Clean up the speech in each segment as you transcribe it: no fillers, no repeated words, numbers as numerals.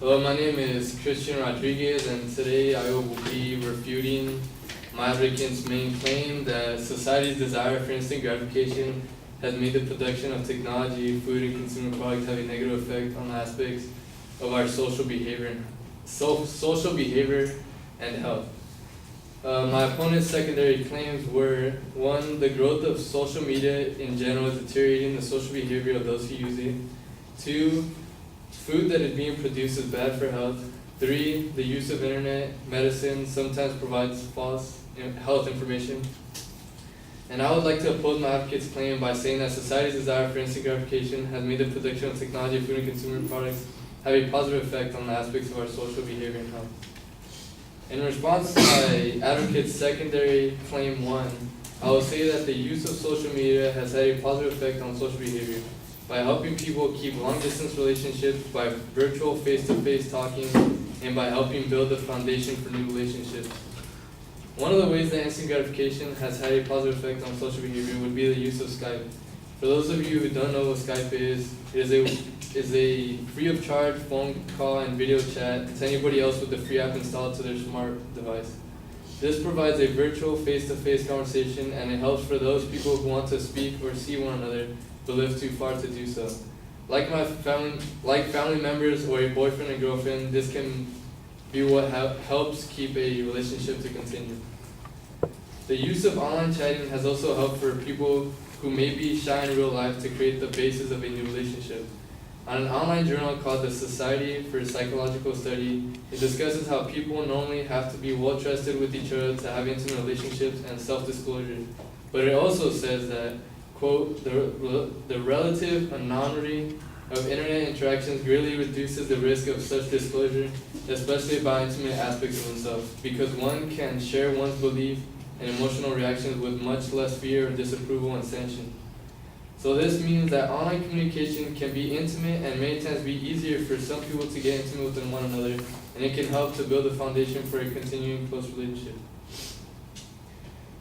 Hello, my name is Christian Rodriguez, and today I will be refuting my applicant's main claim that society's desire for instant gratification has made the production of technology, food, and consumer products have a negative effect on aspects of our social behavior and health. My opponent's secondary claims were: 1, the growth of social media in general is deteriorating the social behavior of those who use it. 2, food that is being produced is bad for health. 3, the use of internet medicine sometimes provides false health information. And I would like to oppose my advocate's claim by saying that society's desire for instant gratification has made the production of technology, food, and consumer products have a positive effect on the aspects of our social behavior and health. In response to my advocate's secondary claim 1, I will say that the use of social media has had a positive effect on social behavior by helping people keep long-distance relationships by virtual face-to-face talking and by helping build the foundation for new relationships. One of the ways that instant gratification has had a positive effect on social behavior would be the use of Skype. For those of you who don't know what Skype is, it is a free-of-charge phone call and video chat to anybody else with the free app installed to their smart device. This provides a virtual face-to-face conversation, and it helps for those people who want to speak or see one another but live too far to do so. Like family members or a boyfriend and girlfriend, this can be what helps keep a relationship to continue. The use of online chatting has also helped for people who may be shy in real life to create the basis of a new relationship. On an online journal called the Society for Psychological Study, it discusses how people normally have to be well trusted with each other to have intimate relationships and self-disclosure. But it also says that, quote, the relative anonymity of internet interactions greatly reduces the risk of such disclosure, especially about intimate aspects of oneself, because one can share one's belief and emotional reactions with much less fear of disapproval and sanction. So this means that online communication can be intimate and many times be easier for some people to get intimate with one another, and it can help to build a foundation for a continuing close relationship.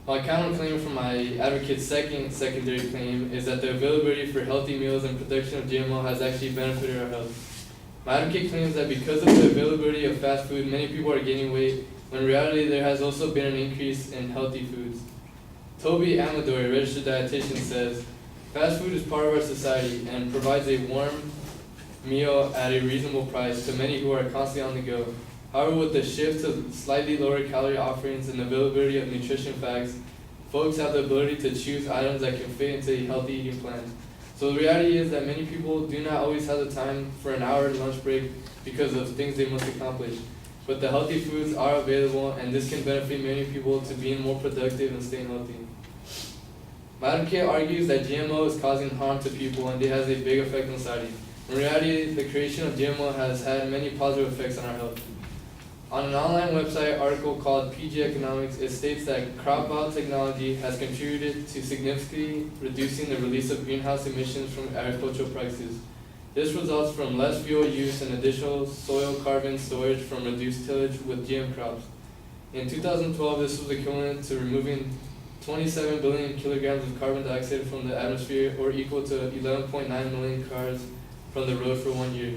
My counterclaim for my advocate's secondary claim is that the availability for healthy meals and production of GMO has actually benefited our health. My advocate claims that because of the availability of fast food, many people are gaining weight, when in reality there has also been an increase in healthy foods. Toby Amador, a registered dietitian, says, "Fast food is part of our society and provides a warm meal at a reasonable price to many who are constantly on the go. However, with the shift to slightly lower calorie offerings and availability of nutrition facts, folks have the ability to choose items that can fit into a healthy eating plan. So the reality is that many people do not always have the time for an hour lunch break because of things they must accomplish. But the healthy foods are available, and this can benefit many people to being more productive and staying healthy." My advocate argues that GMO is causing harm to people and it has a big effect on society. In reality, the creation of GMO has had many positive effects on our health. On an online website article called PG Economics, it states that crop biotechnology has contributed to significantly reducing the release of greenhouse emissions from agricultural practices. This results from less fuel use and additional soil carbon storage from reduced tillage with GM crops. In 2012, this was equivalent to removing 27 billion kilograms of carbon dioxide from the atmosphere, or equal to 11.9 million cars from the road for 1 year.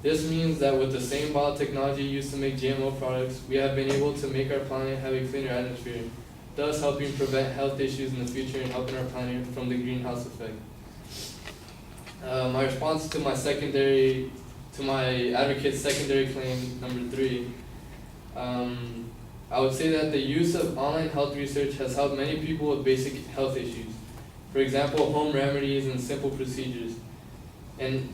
This means that with the same biotechnology used to make GMO products, we have been able to make our planet have a cleaner atmosphere, thus helping prevent health issues in the future and helping our planet from the greenhouse effect. My response to my advocate's secondary claim number 3, I would say that the use of online health research has helped many people with basic health issues. For example, home remedies and simple procedures. And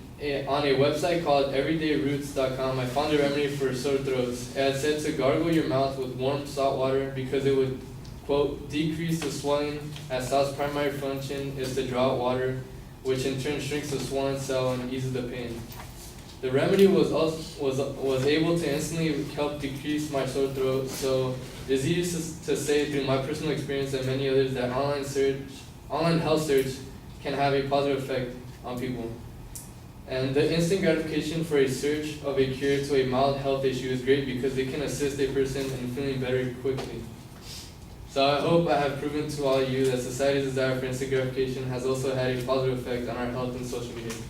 on a website called everydayroots.com, I found a remedy for sore throats. It had said to gargle your mouth with warm salt water because it would, quote, decrease the swelling, as salt's primary function is to draw out water, which in turn shrinks the swollen cell and eases the pain. The remedy was able to instantly help decrease my sore throat, so it is easy to say through my personal experience and many others that online health search can have a positive effect on people. And the instant gratification for a search of a cure to a mild health issue is great because it can assist a person in feeling better quickly. So I hope I have proven to all of you that society's desire for instant gratification has also had a positive effect on our health and social behavior.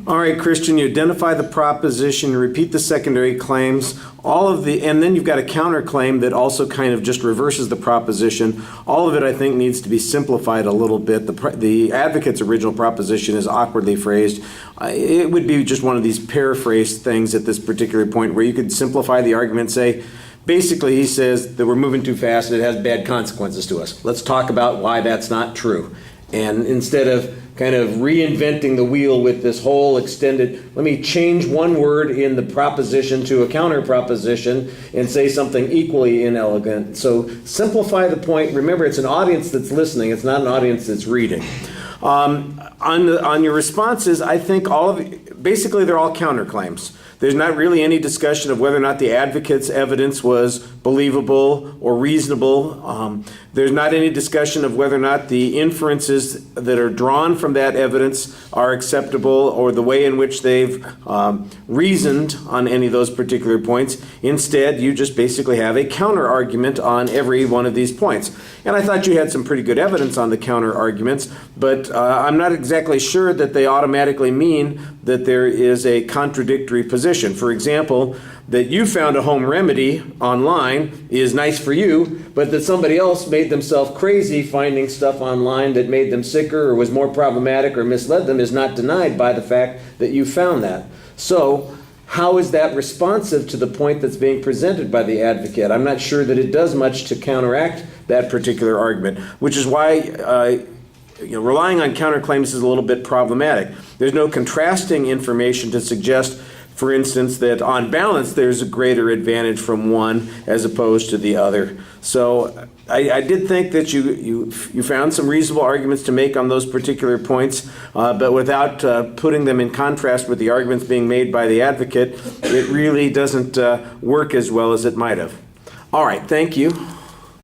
All right, Christian, you identify the proposition, you repeat the secondary claims, and then you've got a counterclaim that also kind of just reverses the proposition. All of it, I think, needs to be simplified a little bit. The advocate's original proposition is awkwardly phrased. It would be just one of these paraphrased things at this particular point where you could simplify the argument and say, basically, he says that we're moving too fast and it has bad consequences to us. Let's talk about why that's not true. And instead of kind of reinventing the wheel with this whole extended, let me change one word in the proposition to a counter proposition and say something equally inelegant. So simplify the point. Remember, it's an audience that's listening. It's not an audience that's reading. On your responses, I think basically they're all counterclaims. There's not really any discussion of whether or not the advocate's evidence was believable or reasonable. There's not any discussion of whether or not the inferences that are drawn from that evidence are acceptable or the way in which they've reasoned on any of those particular points. Instead, you just basically have a counter argument on every one of these points. And I thought you had some pretty good evidence on the counter arguments, but I'm not exactly sure that they automatically mean that there is a contradictory position. For example, that you found a home remedy online is nice for you, but that somebody else made themselves crazy finding stuff online that made them sicker or was more problematic or misled them is not denied by the fact that you found that. So how is that responsive to the point that's being presented by the advocate? I'm not sure that it does much to counteract that particular argument, which is why relying on counterclaims is a little bit problematic. There's no contrasting information to suggest, for instance, that on balance there's a greater advantage from one as opposed to the other. So I did think that you found some reasonable arguments to make on those particular points, but without putting them in contrast with the arguments being made by the advocate, it really doesn't work as well as it might have. All right, thank you.